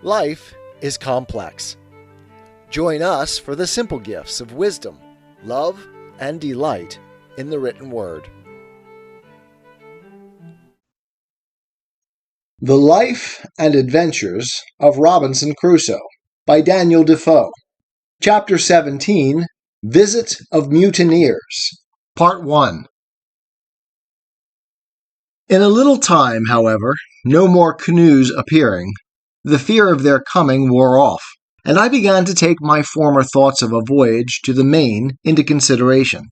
Life is complex. Join us for the simple gifts of wisdom, love, and delight in the written word. The Life and Adventures of Robinson Crusoe by Daniel Dafoe. Chapter 17, Visit of Mutineers. Part 1. In a little time, however, no more canoes appearing, the fear of their coming wore off, and I began to take my former thoughts of a voyage to the Main into consideration,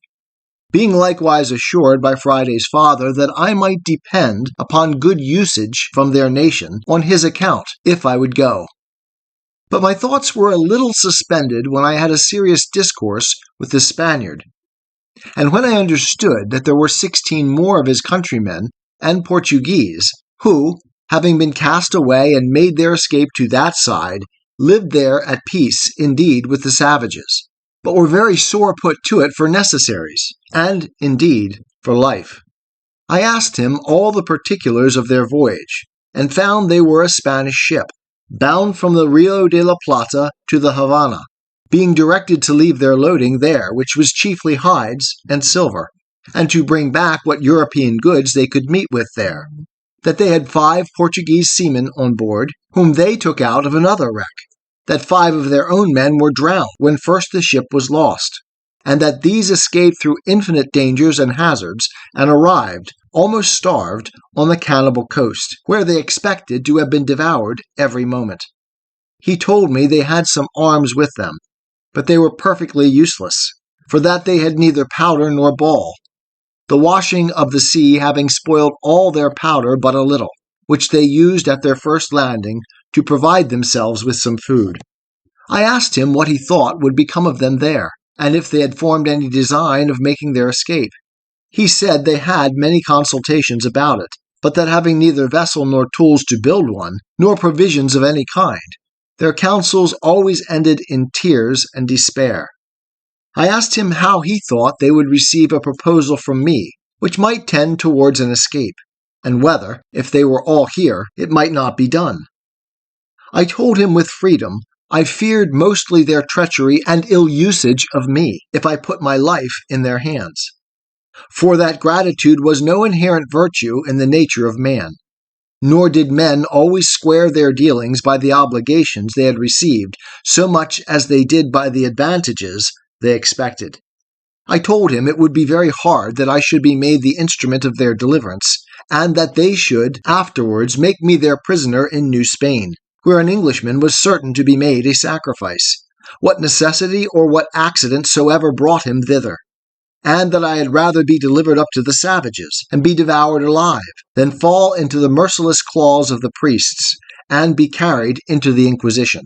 being likewise assured by Friday's father that I might depend upon good usage from their nation on his account if I would go. But my thoughts were a little suspended when I had a serious discourse with the Spaniard, and when I understood that there were 16 more of his countrymen and Portuguese who, having been cast away and made their escape to that side, lived there at peace indeed with the savages, but were very sore put to it for necessaries, and, indeed, for life. I asked him all the particulars of their voyage, and found they were a Spanish ship, bound from the Rio de la Plata to the Havana, being directed to leave their loading there, which was chiefly hides and silver, and to bring back what European goods they could meet with there. That they had 5 Portuguese seamen on board, whom they took out of another wreck, that 5 of their own men were drowned when first the ship was lost, and that these escaped through infinite dangers and hazards, and arrived, almost starved, on the cannibal coast, where they expected to have been devoured every moment. He told me they had some arms with them, but they were perfectly useless, for that they had neither powder nor ball, the washing of the sea having spoiled all their powder but a little, which they used at their first landing to provide themselves with some food. I asked him what he thought would become of them there, and if they had formed any design of making their escape. He said they had many consultations about it, but that having neither vessel nor tools to build one, nor provisions of any kind, their counsels always ended in tears and despair. I asked him how he thought they would receive a proposal from me, which might tend towards an escape, and whether, if they were all here, it might not be done. I told him with freedom I feared mostly their treachery and ill usage of me, if I put my life in their hands. For that gratitude was no inherent virtue in the nature of man, nor did men always square their dealings by the obligations they had received so much as they did by the advantages they expected. I told him it would be very hard that I should be made the instrument of their deliverance, and that they should afterwards make me their prisoner in New Spain, where an Englishman was certain to be made a sacrifice, what necessity or what accident soever brought him thither, and that I had rather be delivered up to the savages, and be devoured alive, than fall into the merciless claws of the priests, and be carried into the Inquisition.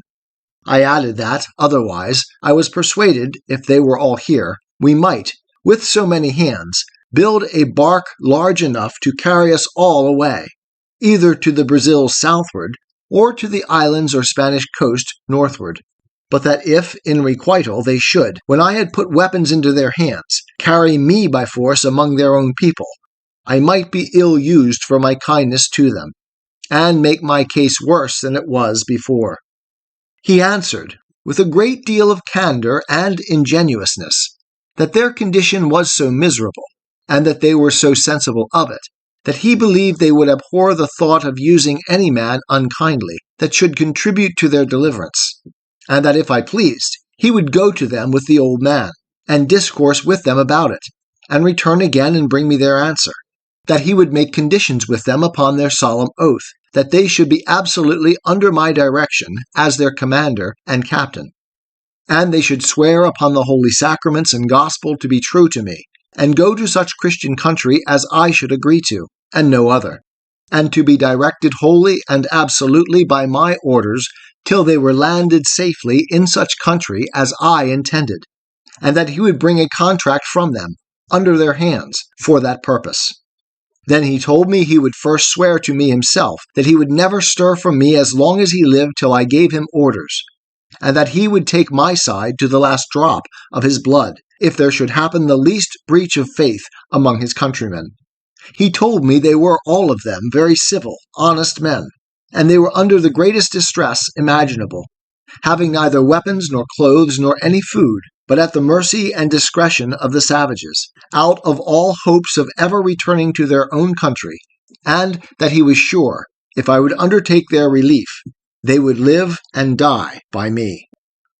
I added that, otherwise, I was persuaded, if they were all here, we might, with so many hands, build a bark large enough to carry us all away, either to the Brazils southward, or to the islands or Spanish coast northward, but that if, in requital, they should, when I had put weapons into their hands, carry me by force among their own people, I might be ill used for my kindness to them, and make my case worse than it was before. He answered, with a great deal of candor and ingenuousness, that their condition was so miserable, and that they were so sensible of it, that he believed they would abhor the thought of using any man unkindly that should contribute to their deliverance, and that if I pleased, he would go to them with the old man, and discourse with them about it, and return again and bring me their answer, that he would make conditions with them upon their solemn oath, that they should be absolutely under my direction as their commander and captain, and they should swear upon the holy sacraments and gospel to be true to me, and go to such Christian country as I should agree to, and no other, and to be directed wholly and absolutely by my orders till they were landed safely in such country as I intended, and that he would bring a contract from them, under their hands, for that purpose. Then he told me he would first swear to me himself that he would never stir from me as long as he lived till I gave him orders, and that he would take my side to the last drop of his blood, if there should happen the least breach of faith among his countrymen. He told me they were all of them very civil, honest men, and they were under the greatest distress imaginable, having neither weapons nor clothes nor any food, but at the mercy and discretion of the savages, out of all hopes of ever returning to their own country, and that he was sure, if I would undertake their relief, they would live and die by me.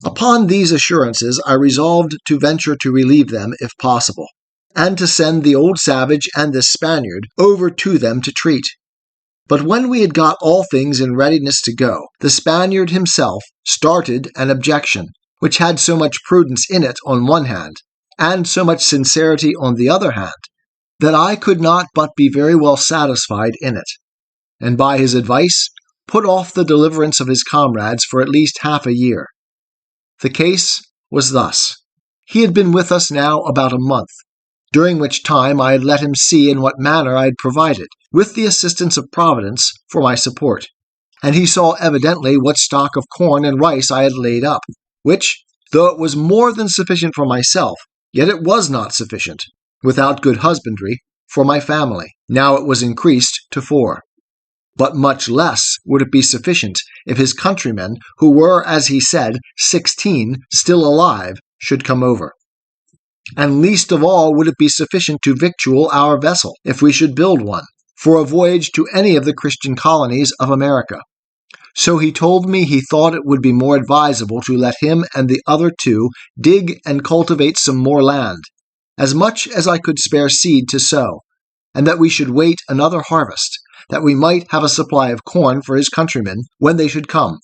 Upon these assurances I resolved to venture to relieve them if possible, and to send the old savage and the Spaniard over to them to treat. But when we had got all things in readiness to go, the Spaniard himself started an objection, which had so much prudence in it on one hand, and so much sincerity on the other hand, that I could not but be very well satisfied in it, and by his advice put off the deliverance of his comrades for at least half a year. The case was thus. He had been with us now about a month, during which time I had let him see in what manner I had provided, with the assistance of Providence, for my support, and he saw evidently what stock of corn and rice I had laid up, which, though it was more than sufficient for myself, yet it was not sufficient, without good husbandry, for my family. Now it was increased to 4. But much less would it be sufficient if his countrymen, who were, as he said, 16, still alive, should come over. And least of all would it be sufficient to victual our vessel, if we should build one, for a voyage to any of the Christian colonies of America. So he told me he thought it would be more advisable to let him and the other 2 dig and cultivate some more land, as much as I could spare seed to sow, and that we should wait another harvest, that we might have a supply of corn for his countrymen when they should come,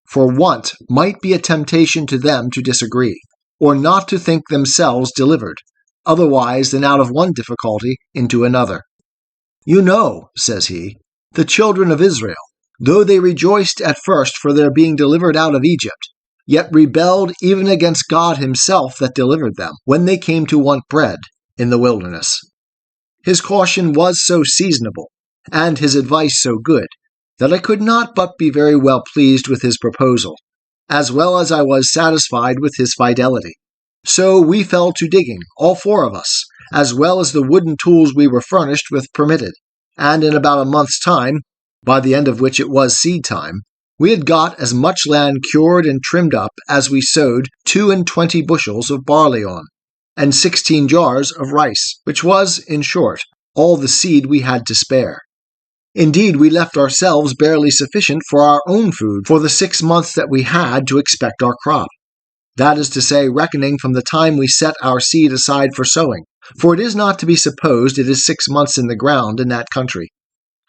for want might be a temptation to them to disagree, or not to think themselves delivered, otherwise than out of one difficulty into another. You know, says he, the children of Israel, though they rejoiced at first for their being delivered out of Egypt, yet rebelled even against God himself that delivered them, when they came to want bread in the wilderness. His caution was so seasonable, and his advice so good, that I could not but be very well pleased with his proposal, as well as I was satisfied with his fidelity. So we fell to digging, all 4 of us, as well as the wooden tools we were furnished with permitted, and in about a month's time, by the end of which it was seed time, we had got as much land cured and trimmed up as we sowed 22 bushels of barley on, and 16 jars of rice, which was, in short, all the seed we had to spare. Indeed, we left ourselves barely sufficient for our own food for the 6 months that we had to expect our crop. That is to say, reckoning from the time we set our seed aside for sowing, for it is not to be supposed it is 6 months in the ground in that country.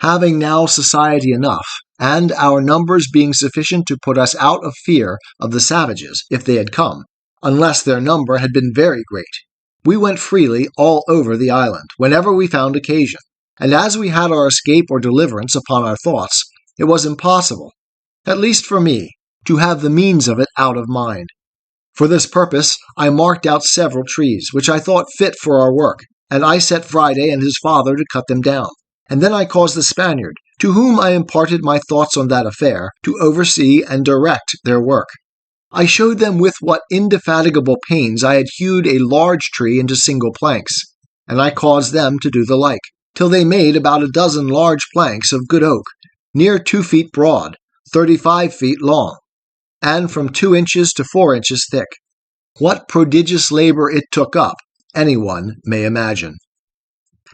Having now society enough, and our numbers being sufficient to put us out of fear of the savages, if they had come, unless their number had been very great, we went freely all over the island, whenever we found occasion. And as we had our escape or deliverance upon our thoughts, it was impossible, at least for me, to have the means of it out of mind. For this purpose I marked out several trees, which I thought fit for our work, and I set Friday and his father to cut them down. And then I caused the Spaniard, to whom I imparted my thoughts on that affair, to oversee and direct their work. I showed them with what indefatigable pains I had hewed a large tree into single planks, and I caused them to do the like, till they made about 12 large planks of good oak, near 2 feet broad, 35 feet long, and from 2 inches to 4 inches thick. What prodigious labor it took up, anyone may imagine.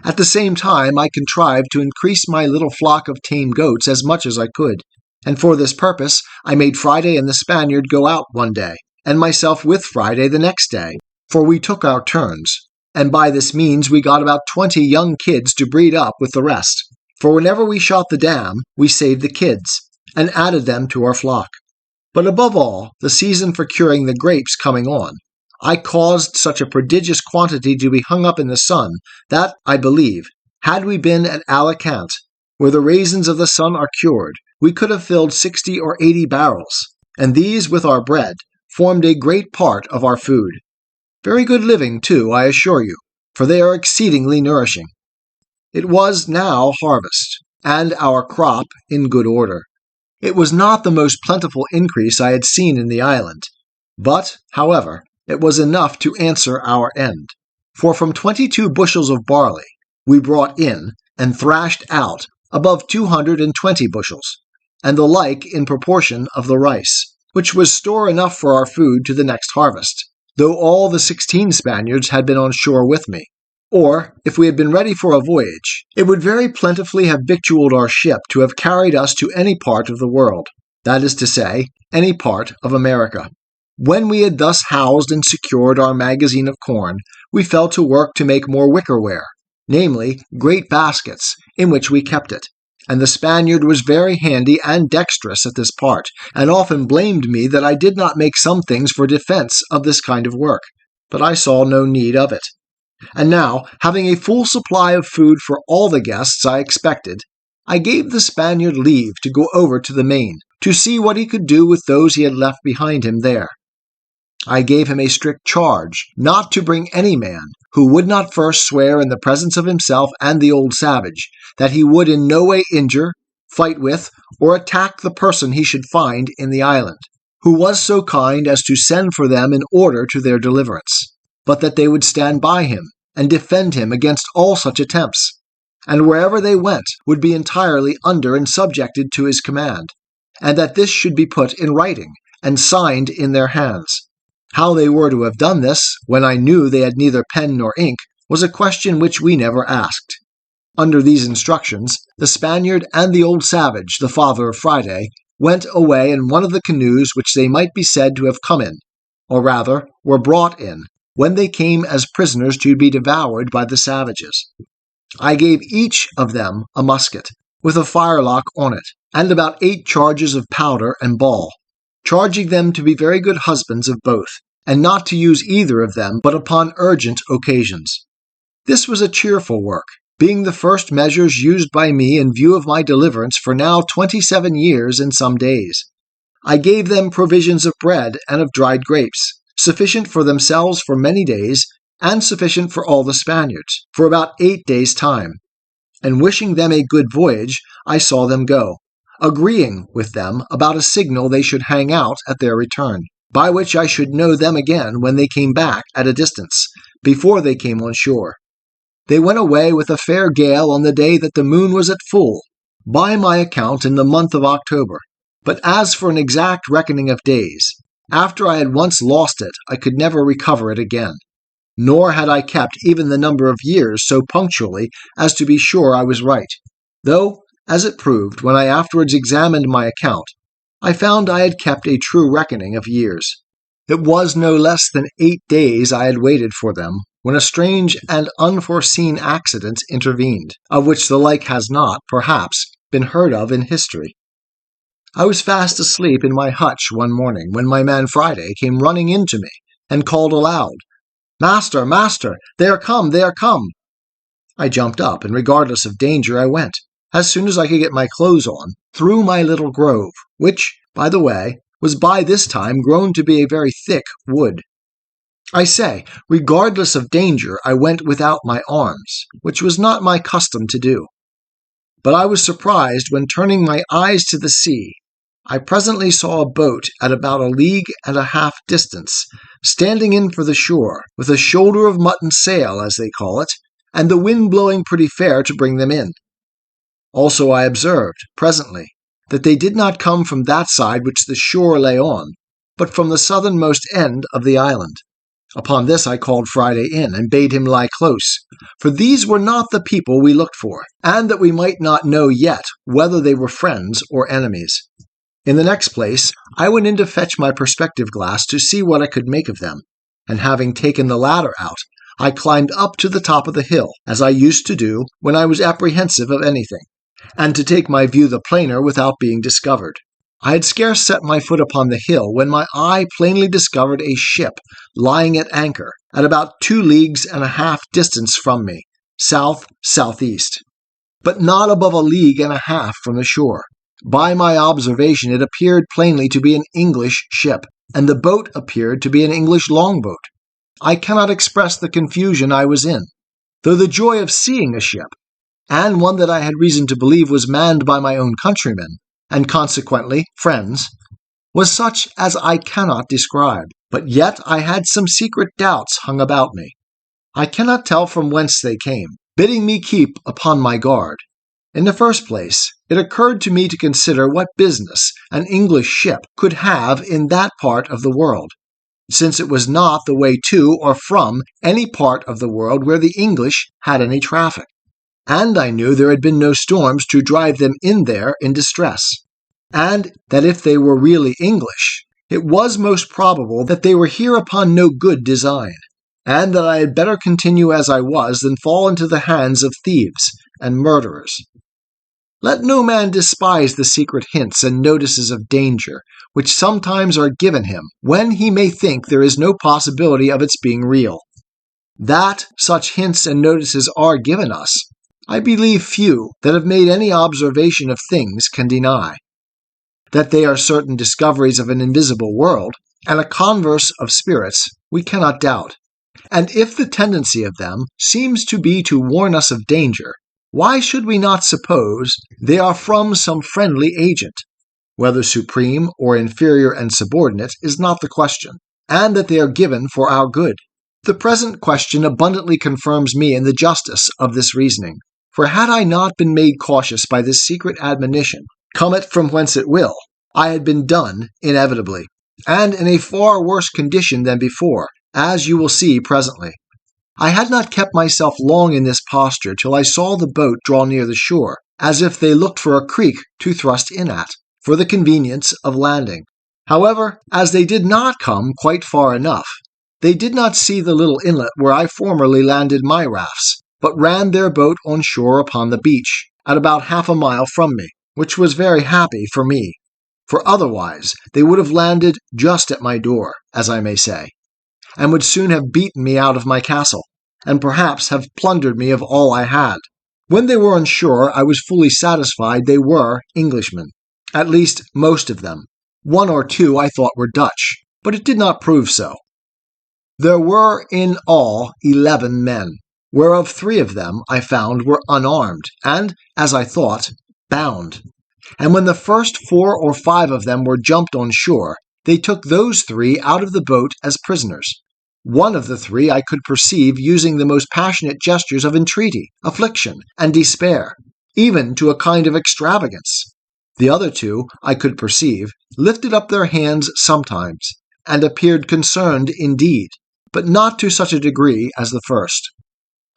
At the same time I contrived to increase my little flock of tame goats as much as I could, and for this purpose I made Friday and the Spaniard go out one day, and myself with Friday the next day, for we took our turns, and by this means we got about 20 young kids to breed up with the rest, for whenever we shot the dam, we saved the kids, and added them to our flock. But above all, the season for curing the grapes coming on, I caused such a prodigious quantity to be hung up in the sun, that, I believe, had we been at Alicante, where the raisins of the sun are cured, we could have filled 60 or 80 barrels, and these, with our bread, formed a great part of our food. Very good living, too, I assure you, for they are exceedingly nourishing. It was now harvest, and our crop in good order. It was not the most plentiful increase I had seen in the island, but, however, it was enough to answer our end. For from 22 bushels of barley, we brought in and thrashed out above 220 bushels, and the like in proportion of the rice, which was store enough for our food to the next harvest, though all the 16 Spaniards had been on shore with me. Or, if we had been ready for a voyage, it would very plentifully have victualled our ship to have carried us to any part of the world, that is to say, any part of America. When we had thus housed and secured our magazine of corn, we fell to work to make more wickerware, namely, great baskets, in which we kept it. And the Spaniard was very handy and dexterous at this part, and often blamed me that I did not make some things for defense of this kind of work, but I saw no need of it. And now, having a full supply of food for all the guests I expected, I gave the Spaniard leave to go over to the main, to see what he could do with those he had left behind him there. I gave him a strict charge not to bring any man who would not first swear in the presence of himself and the old savage that he would in no way injure, fight with, or attack the person he should find in the island, who was so kind as to send for them in order to their deliverance, but that they would stand by him and defend him against all such attempts, and wherever they went would be entirely under and subjected to his command, and that this should be put in writing and signed in their hands. How they were to have done this, when I knew they had neither pen nor ink, was a question which we never asked. Under these instructions, the Spaniard and the old savage, the father of Friday, went away in one of the canoes which they might be said to have come in, or rather, were brought in, when they came as prisoners to be devoured by the savages. I gave each of them a musket, with a firelock on it, and about 8 charges of powder and ball, charging them to be very good husbands of both, and not to use either of them but upon urgent occasions. This was a cheerful work, being the first measures used by me in view of my deliverance for now 27 years and some days. I gave them provisions of bread and of dried grapes, sufficient for themselves for many days, and sufficient for all the Spaniards, for about 8 days' time. And wishing them a good voyage, I saw them go, agreeing with them about a signal they should hang out at their return, by which I should know them again when they came back at a distance, before they came on shore. They went away with a fair gale on the day that the moon was at full, by my account in the month of October. But as for an exact reckoning of days, after I had once lost it, I could never recover it again. Nor had I kept even the number of years so punctually as to be sure I was right, though, as it proved, when I afterwards examined my account, I found I had kept a true reckoning of years. It was no less than 8 days I had waited for them, when a strange and unforeseen accident intervened, of which the like has not, perhaps, been heard of in history. I was fast asleep in my hutch one morning when my man Friday came running into me and called aloud, "Master, master, they are come, they are come!" I jumped up, and regardless of danger I went, as soon as I could get my clothes on, through my little grove, which, by the way, was by this time grown to be a very thick wood. I say, regardless of danger, I went without my arms, which was not my custom to do. But I was surprised when, turning my eyes to the sea, I presently saw a boat at about 1.5 leagues distance, standing in for the shore, with a shoulder of mutton sail, as they call it, and the wind blowing pretty fair to bring them in. Also I observed, presently, that they did not come from that side which the shore lay on, but from the southernmost end of the island. Upon this I called Friday in, and bade him lie close, for these were not the people we looked for, and that we might not know yet whether they were friends or enemies. In the next place, I went in to fetch my perspective glass to see what I could make of them, and having taken the ladder out, I climbed up to the top of the hill, as I used to do when I was apprehensive of anything, and to take my view the plainer without being discovered. I had scarce set my foot upon the hill when my eye plainly discovered a ship lying at anchor at about 2.5 leagues distance from me, south-southeast, but not above 1.5 leagues from the shore. By my observation it appeared plainly to be an English ship, and the boat appeared to be an English longboat. I cannot express the confusion I was in, though the joy of seeing a ship, and one that I had reason to believe was manned by my own countrymen, and consequently friends, was such as I cannot describe. But yet I had some secret doubts hung about me. I cannot tell from whence they came, bidding me keep upon my guard. In the first place, it occurred to me to consider what business an English ship could have in that part of the world, since it was not the way to or from any part of the world where the English had any traffic. And I knew there had been no storms to drive them in there in distress, and that if they were really English, it was most probable that they were here upon no good design, and that I had better continue as I was than fall into the hands of thieves and murderers. Let no man despise the secret hints and notices of danger which sometimes are given him when he may think there is no possibility of its being real. That such hints and notices are given us, I believe few that have made any observation of things can deny. That they are certain discoveries of an invisible world, and a converse of spirits, we cannot doubt. And if the tendency of them seems to be to warn us of danger, why should we not suppose they are from some friendly agent? Whether supreme or inferior and subordinate is not the question, and that they are given for our good. The present question abundantly confirms me in the justice of this reasoning. For had I not been made cautious by this secret admonition, come it from whence it will, I had been done inevitably, and in a far worse condition than before, as you will see presently. I had not kept myself long in this posture till I saw the boat draw near the shore, as if they looked for a creek to thrust in at, for the convenience of landing. However, as they did not come quite far enough, they did not see the little inlet where I formerly landed my rafts, but ran their boat on shore upon the beach, at about half a mile from me, which was very happy for me, for otherwise they would have landed just at my door, as I may say, and would soon have beaten me out of my castle, and perhaps have plundered me of all I had. When they were on shore, I was fully satisfied they were Englishmen, at least most of them. One or two I thought were Dutch, but it did not prove so. There were in all 11 men, whereof 3 of them, I found, were unarmed, and, as I thought, bound. And when the first 4 or 5 of them were jumped on shore, they took those 3 out of the boat as prisoners. One of the 3 I could perceive using the most passionate gestures of entreaty, affliction, and despair, even to a kind of extravagance. The other 2, I could perceive, lifted up their hands sometimes, and appeared concerned indeed, but not to such a degree as the first.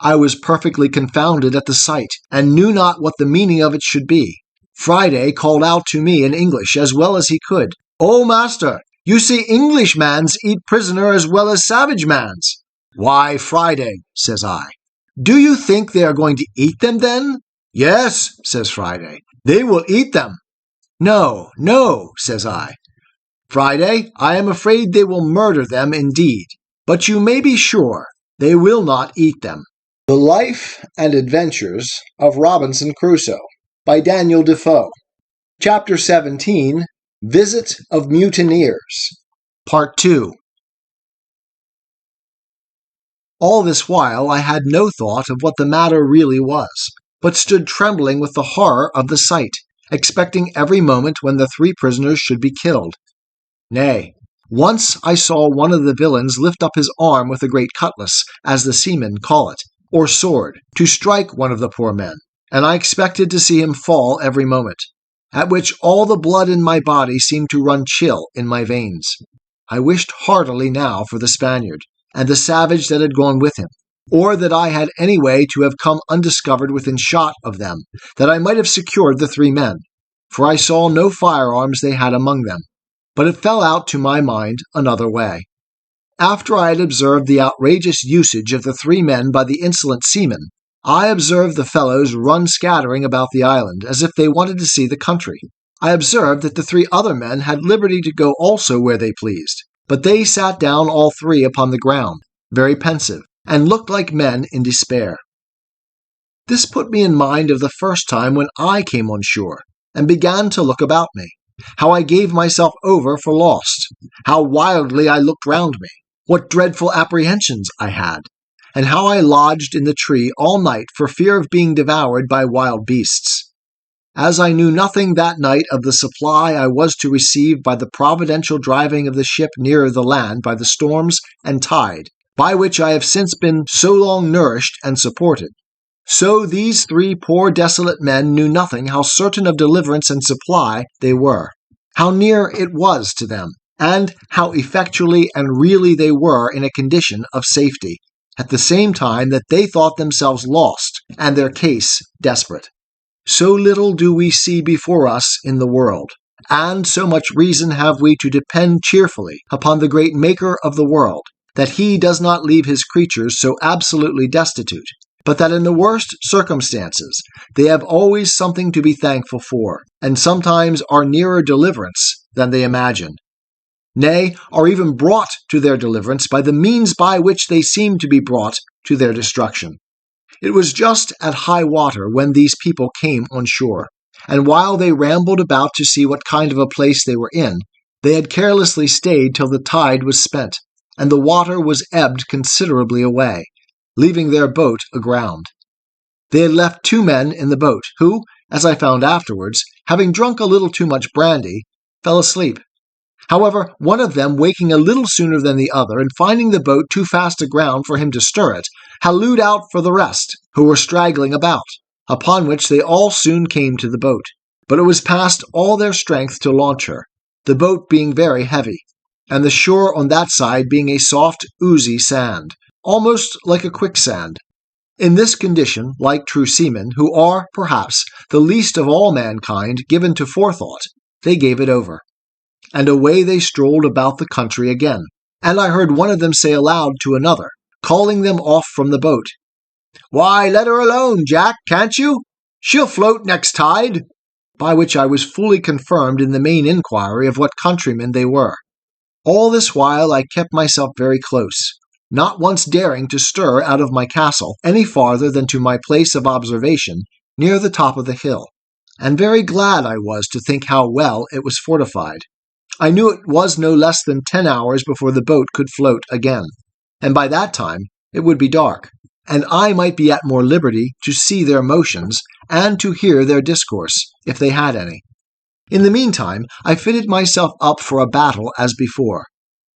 I was perfectly confounded at the sight, and knew not what the meaning of it should be. Friday called out to me in English as well as he could, "Oh, master, you see Englishmans eat prisoner as well as savage mans." "Why, Friday," says I, "do you think they are going to eat them then?" "Yes," says Friday, "they will eat them." "No, no," says I. "Friday, I am afraid they will murder them indeed, but you may be sure they will not eat them." The Life and Adventures of Robinson Crusoe by Daniel Dafoe. Chapter 17, Visit of Mutineers. Part 2. All this while I had no thought of what the matter really was, but stood trembling with the horror of the sight, expecting every moment when the 3 prisoners should be killed. Nay, once I saw one of the villains lift up his arm with a great cutlass, as the seamen call it, or sword, to strike one of the poor men, and I expected to see him fall every moment, at which all the blood in my body seemed to run chill in my veins. I wished heartily now for the Spaniard, and the savage that had gone with him, or that I had any way to have come undiscovered within shot of them, that I might have secured the 3 men, for I saw no firearms they had among them. But it fell out to my mind another way. After I had observed the outrageous usage of the 3 men by the insolent seamen, I observed the fellows run scattering about the island, as if they wanted to see the country. I observed that the 3 other men had liberty to go also where they pleased, but they sat down all 3 upon the ground, very pensive, and looked like men in despair. This put me in mind of the first time when I came on shore, and began to look about me, how I gave myself over for lost, how wildly I looked round me, what dreadful apprehensions I had, and how I lodged in the tree all night for fear of being devoured by wild beasts. As I knew nothing that night of the supply I was to receive by the providential driving of the ship nearer the land by the storms and tide, by which I have since been so long nourished and supported, So these 3 poor desolate men knew nothing how certain of deliverance and supply they were, how near it was to them, and how effectually and really they were in a condition of safety, at the same time that they thought themselves lost and their case desperate. So little do we see before us in the world, and so much reason have we to depend cheerfully upon the great Maker of the world, that he does not leave his creatures so absolutely destitute, but that in the worst circumstances they have always something to be thankful for, and sometimes are nearer deliverance than they imagine. Nay, are even brought to their deliverance by the means by which they seem to be brought to their destruction. It was just at high water when these people came on shore, and while they rambled about to see what kind of a place they were in, they had carelessly stayed till the tide was spent, and the water was ebbed considerably away, leaving their boat aground. They had left 2 men in the boat, who, as I found afterwards, having drunk a little too much brandy, fell asleep. However, one of them, waking a little sooner than the other, and finding the boat too fast aground for him to stir it, hallooed out for the rest, who were straggling about, upon which they all soon came to the boat. But it was past all their strength to launch her, the boat being very heavy, and the shore on that side being a soft, oozy sand, almost like a quicksand. In this condition, like true seamen, who are, perhaps, the least of all mankind given to forethought, they gave it over. And away they strolled about the country again, and I heard one of them say aloud to another, calling them off from the boat, "Why, let her alone, Jack, can't you? She'll float next tide," by which I was fully confirmed in the main inquiry of what countrymen they were. All this while I kept myself very close, not once daring to stir out of my castle any farther than to my place of observation near the top of the hill, and very glad I was to think how well it was fortified. I knew it was no less than 10 hours before the boat could float again, and by that time it would be dark, and I might be at more liberty to see their motions and to hear their discourse, if they had any. In the meantime, I fitted myself up for a battle as before,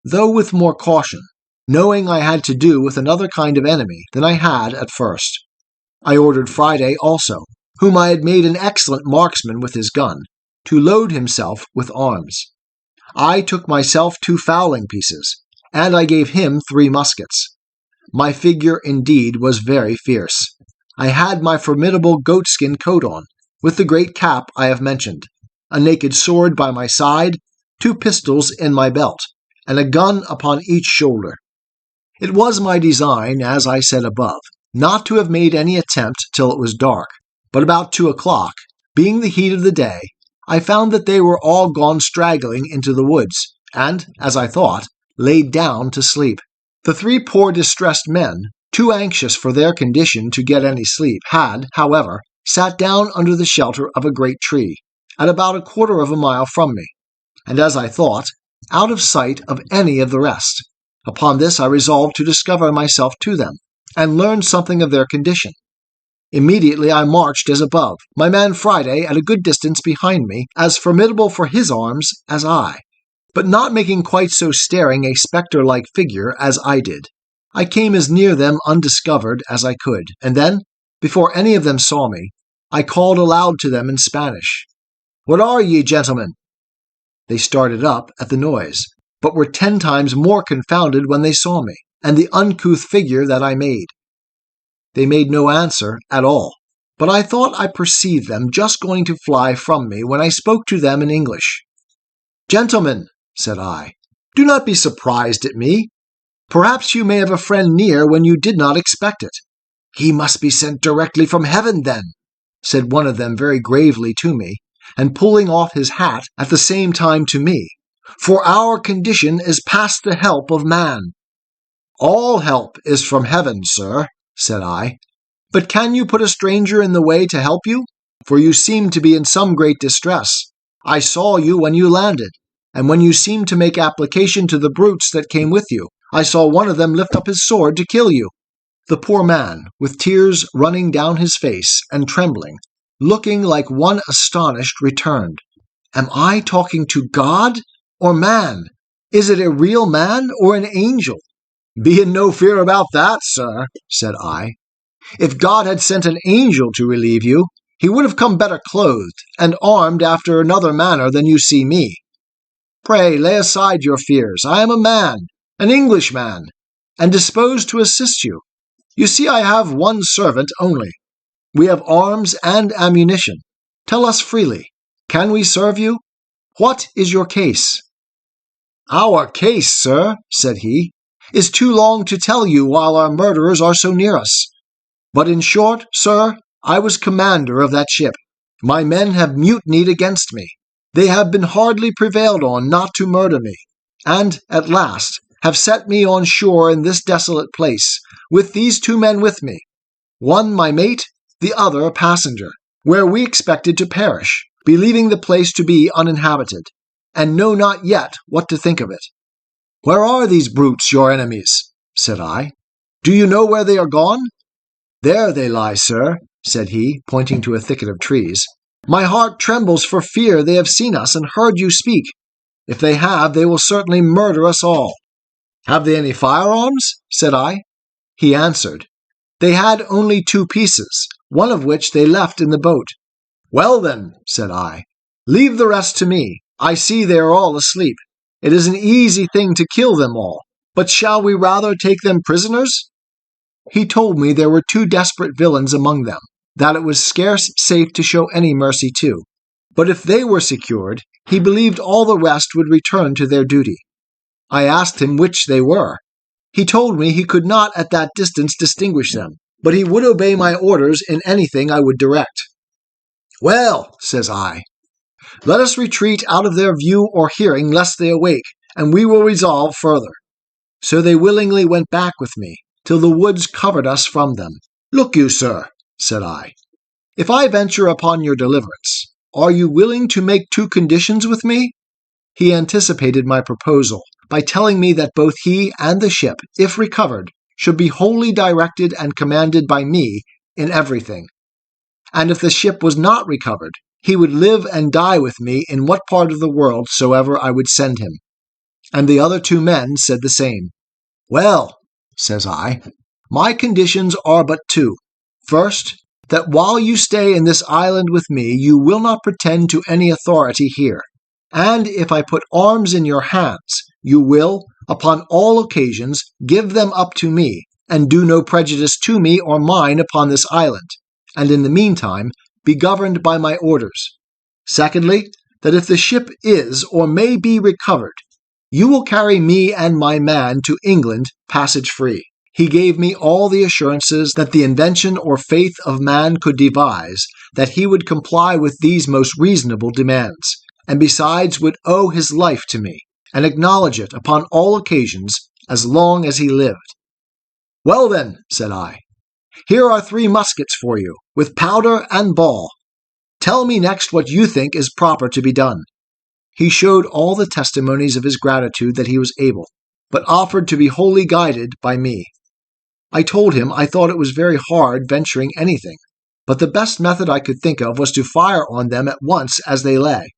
though with more caution, knowing I had to do with another kind of enemy than I had at first. I ordered Friday also, whom I had made an excellent marksman with his gun, to load himself with arms. I took myself 2 fowling pieces, and I gave him 3 muskets. My figure, indeed, was very fierce. I had my formidable goatskin coat on, with the great cap I have mentioned, a naked sword by my side, 2 pistols in my belt, and a gun upon each shoulder. It was my design, as I said above, not to have made any attempt till it was dark, but about 2 o'clock, being the heat of the day, I found that they were all gone straggling into the woods, and, as I thought, laid down to sleep. The 3 poor distressed men, too anxious for their condition to get any sleep, had, however, sat down under the shelter of a great tree, at about 1/4 of a mile from me, and, as I thought, out of sight of any of the rest. Upon this I resolved to discover myself to them, and learn something of their condition. Immediately I marched as above, my man Friday at a good distance behind me, as formidable for his arms as I, but not making quite so staring a spectre-like figure as I did. I came as near them undiscovered as I could, and then, before any of them saw me, I called aloud to them in Spanish, "What are ye, gentlemen?" They started up at the noise, but were 10 times more confounded when they saw me, and the uncouth figure that I made. They made no answer at all, but I thought I perceived them just going to fly from me when I spoke to them in English. "Gentlemen," said I, "do not be surprised at me. Perhaps you may have a friend near when you did not expect it." "He must be sent directly from heaven, then," said one of them very gravely to me, and pulling off his hat at the same time to me, "for our condition is past the help of man." "All help is from heaven, sir," said I. "But can you put a stranger in the way to help you? For you seem to be in some great distress. I saw you when you landed, and when you seemed to make application to the brutes that came with you, I saw one of them lift up his sword to kill you." The poor man, with tears running down his face and trembling, looking like one astonished, returned, "Am I talking to God or man? Is it a real man or an angel?" "Be in no fear about that, sir," said I. If God had sent an angel to relieve you, he would have come better clothed and armed after another manner than you see me. Pray lay aside your fears. I am a man, an Englishman, and disposed to assist you. You see, I have one servant only. We have arms and ammunition. Tell us freely, can we serve you? What is your case?" "Our case, sir," said he, "is too long to tell you while our murderers are so near us. But in short, sir, I was commander of that ship. My men have mutinied against me. They have been hardly prevailed on not to murder me, and, at last, have set me on shore in this desolate place, with these 2 men with me, one my mate, the other a passenger, where we expected to perish, believing the place to be uninhabited, and know not yet what to think of it." "Where are these brutes, your enemies?" said I. "Do you know where they are gone?" "There they lie, sir," said he, pointing to a thicket of trees. "My heart trembles for fear they have seen us and heard you speak. If they have, they will certainly murder us all." "Have they any firearms?" said I. He answered, "They had only 2 pieces, one of which they left in the boat." "Well then," said I, "leave the rest to me. I see they are all asleep. It is an easy thing to kill them all, but shall we rather take them prisoners?" He told me there were 2 desperate villains among them, that it was scarce safe to show any mercy to. But if they were secured, he believed all the rest would return to their duty. I asked him which they were. He told me he could not at that distance distinguish them, but he would obey my orders in anything I would direct. "Well," says I, "let us retreat out of their view or hearing lest they awake, and we will resolve further." So they willingly went back with me, till the woods covered us from them. "Look you, sir," said I, "if I venture upon your deliverance, are you willing to make 2 conditions with me?" He anticipated my proposal by telling me that both he and the ship, if recovered, should be wholly directed and commanded by me in everything. And if the ship was not recovered, he would live and die with me in what part of the world soever I would send him. And the other 2 men said the same. "Well," says I, "my conditions are but 2. First, that while you stay in this island with me, you will not pretend to any authority here. And if I put arms in your hands, you will, upon all occasions, give them up to me, and do no prejudice to me or mine upon this island, and in the meantime be governed by my orders. Secondly, that if the ship is or may be recovered, you will carry me and my man to England passage free." He gave me all the assurances that the invention or faith of man could devise, that he would comply with these most reasonable demands, and besides would owe his life to me, and acknowledge it upon all occasions as long as he lived. "Well then," said I, "here are 3 muskets for you, with powder and ball. Tell me next what you think is proper to be done." He showed all the testimonies of his gratitude that he was able, but offered to be wholly guided by me. I told him I thought it was very hard venturing anything, but the best method I could think of was to fire on them at once as they lay,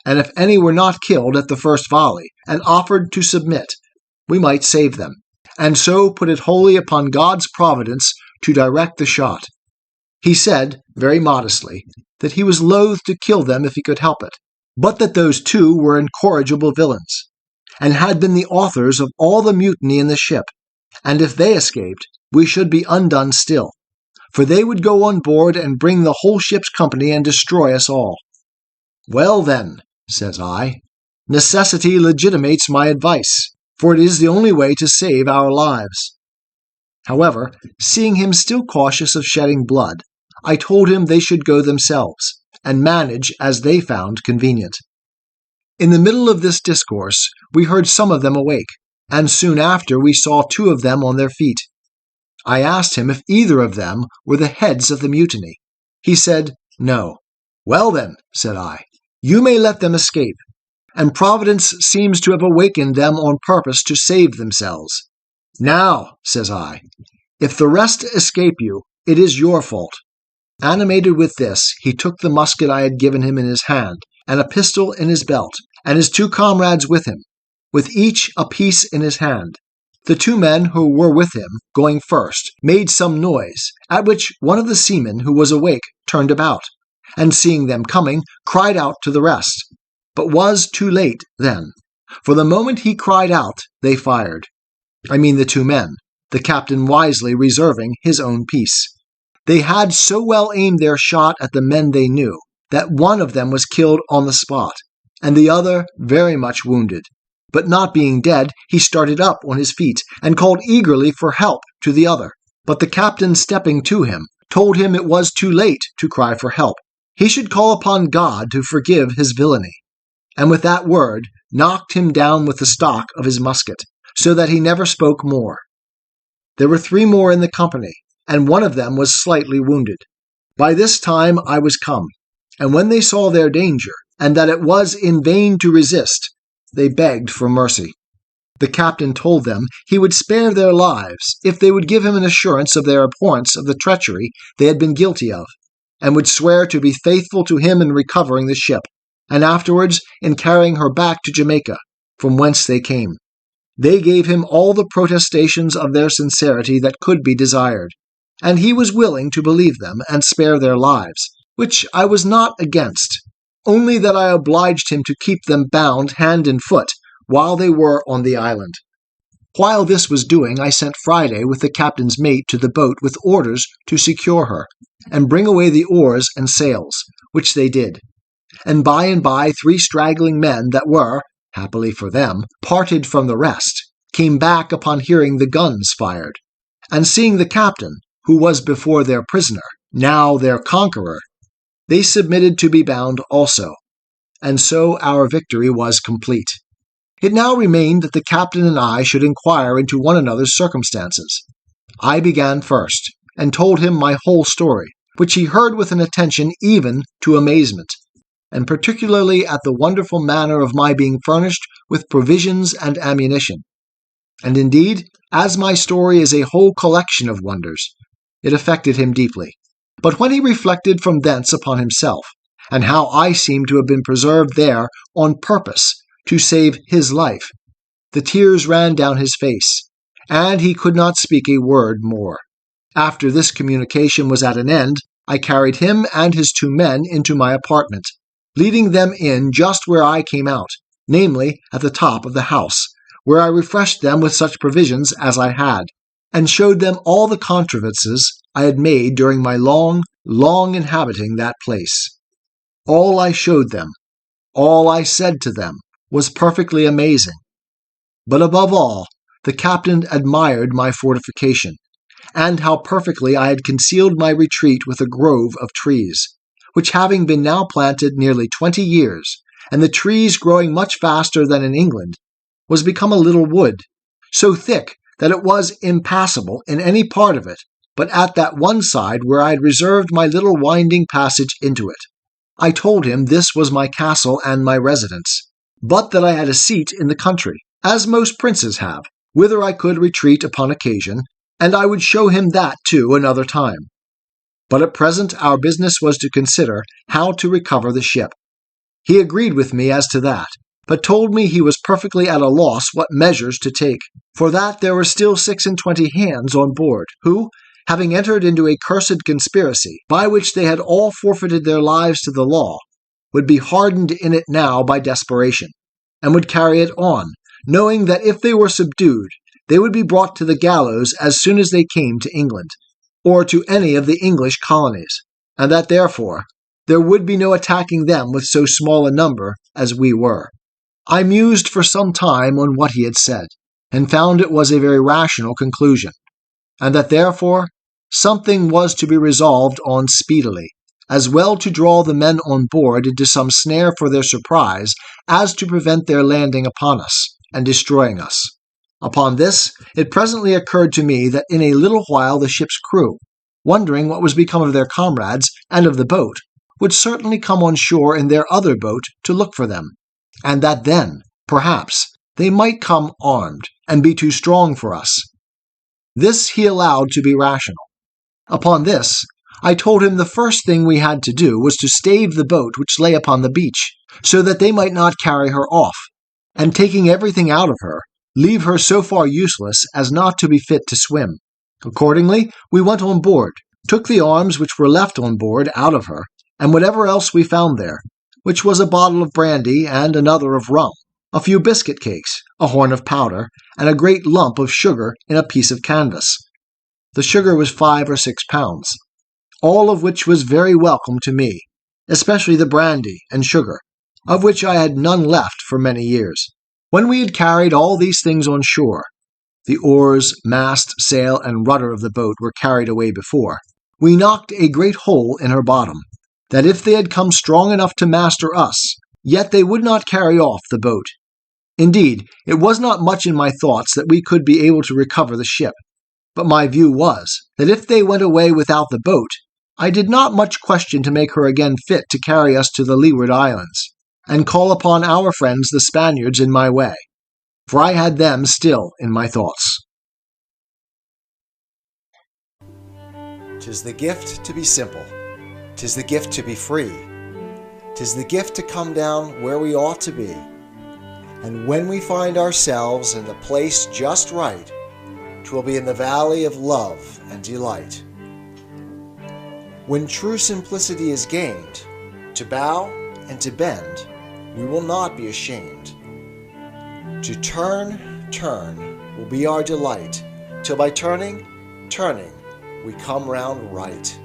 and if any were not killed at the first volley, and offered to submit, we might save them, and so put it wholly upon God's providence to direct the shot. He said, very modestly, that he was loath to kill them if he could help it, but that those 2 were incorrigible villains, and had been the authors of all the mutiny in the ship, and if they escaped, we should be undone still, for they would go on board and bring the whole ship's company and destroy us all. "Well then," says I, "necessity legitimates my advice, for it is the only way to save our lives." However, seeing him still cautious of shedding blood, I told him they should go themselves, and manage as they found convenient. In the middle of this discourse, we heard some of them awake, and soon after we saw 2 of them on their feet. I asked him if either of them were the heads of the mutiny. He said, "No." "Well then," said I, "you may let them escape, and Providence seems to have awakened them on purpose to save themselves. Now," says I, "if the rest escape you, it is your fault." Animated with this, he took the musket I had given him in his hand, and a pistol in his belt, and his 2 comrades with him, with each a piece in his hand. The two men who were with him, going first, made some noise, at which one of the seamen who was awake turned about, and seeing them coming, cried out to the rest, but was too late then, for the moment he cried out, they fired. I mean the two men, the captain wisely reserving his own piece. They had so well aimed their shot at the men they knew, that one of them was killed on the spot, and the other very much wounded. But not being dead, he started up on his feet, and called eagerly for help to the other. But the captain, stepping to him, told him it was too late to cry for help. He should call upon God to forgive his villainy. And with that word, knocked him down with the stock of his musket, so that he never spoke more. There were 3 more in the company, and one of them was slightly wounded. By this time I was come, and when they saw their danger, and that it was in vain to resist, they begged for mercy. The captain told them he would spare their lives if they would give him an assurance of their abhorrence of the treachery they had been guilty of, and would swear to be faithful to him in recovering the ship, and afterwards in carrying her back to Jamaica, from whence they came. They gave him all the protestations of their sincerity that could be desired, and he was willing to believe them and spare their lives, which I was not against, only that I obliged him to keep them bound hand and foot while they were on the island. While this was doing, I sent Friday with the captain's mate to the boat with orders to secure her, and bring away the oars and sails, which they did. And by 3 straggling men that were, happily for them, parted from the rest, came back upon hearing the guns fired, and seeing the captain, who was before their prisoner, now their conqueror, they submitted to be bound also, and so our victory was complete. It now remained that the captain and I should inquire into one another's circumstances. I began first, and told him my whole story, which he heard with an attention even to amazement, and particularly at the wonderful manner of my being furnished with provisions and ammunition. And indeed, as my story is a whole collection of wonders, it affected him deeply. But when he reflected from thence upon himself, and how I seemed to have been preserved there on purpose to save his life, the tears ran down his face, and he could not speak a word more. After this communication was at an end, I carried him and his 2 men into my apartment, leading them in just where I came out, namely at the top of the house, where I refreshed them with such provisions as I had, and showed them all the contrivances I had made during my long inhabiting that place. All I showed them, all I said to them, was perfectly amazing. But above all, the captain admired my fortification, and how perfectly I had concealed my retreat with a grove of trees, which having been now planted nearly 20 years, and the trees growing much faster than in England, was become a little wood, so thick that it was impassable in any part of it, but at that one side where I had reserved my little winding passage into it. I told him this was my castle and my residence, but that I had a seat in the country, as most princes have, whither I could retreat upon occasion, and I would show him that too another time. But at present our business was to consider how to recover the ship. He agreed with me as to that, but told me he was perfectly at a loss what measures to take, for that there were still 26 hands on board, who, having entered into a cursed conspiracy, by which they had all forfeited their lives to the law, would be hardened in it now by desperation, and would carry it on, knowing that if they were subdued, they would be brought to the gallows as soon as they came to England, or to any of the English colonies, and that therefore there would be no attacking them with so small a number as we were. I mused for some time on what he had said, and found it was a very rational conclusion, and that therefore something was to be resolved on speedily, as well to draw the men on board into some snare for their surprise as to prevent their landing upon us and destroying us. Upon this, it presently occurred to me that in a little while the ship's crew, wondering what was become of their comrades and of the boat, would certainly come on shore in their other boat to look for them, and that then, perhaps, they might come armed and be too strong for us. This he allowed to be rational. Upon this, I told him the first thing we had to do was to stave the boat which lay upon the beach, so that they might not carry her off, and taking everything out of her, leave her so far useless as not to be fit to swim. Accordingly, we went on board, took the arms which were left on board out of her, and whatever else we found there, which was a bottle of brandy and another of rum, a few biscuit cakes, a horn of powder, and a great lump of sugar in a piece of canvas. The sugar was 5 or 6 pounds, all of which was very welcome to me, especially the brandy and sugar, of which I had none left for many years. When we had carried all these things on shore, the oars, mast, sail, and rudder of the boat were carried away before, we knocked a great hole in her bottom, that if they had come strong enough to master us, yet they would not carry off the boat. Indeed, it was not much in my thoughts that we could be able to recover the ship, but my view was, that if they went away without the boat, I did not much question to make her again fit to carry us to the Leeward Islands, and call upon our friends the Spaniards in my way, for I had them still in my thoughts. 'Tis the gift to be simple, 'tis the gift to be free, 'tis the gift to come down where we ought to be, and when we find ourselves in the place just right, 'twill be in the valley of love and delight. When true simplicity is gained, to bow and to bend, we will not be ashamed. To turn will be our delight, till by turning, we come round right.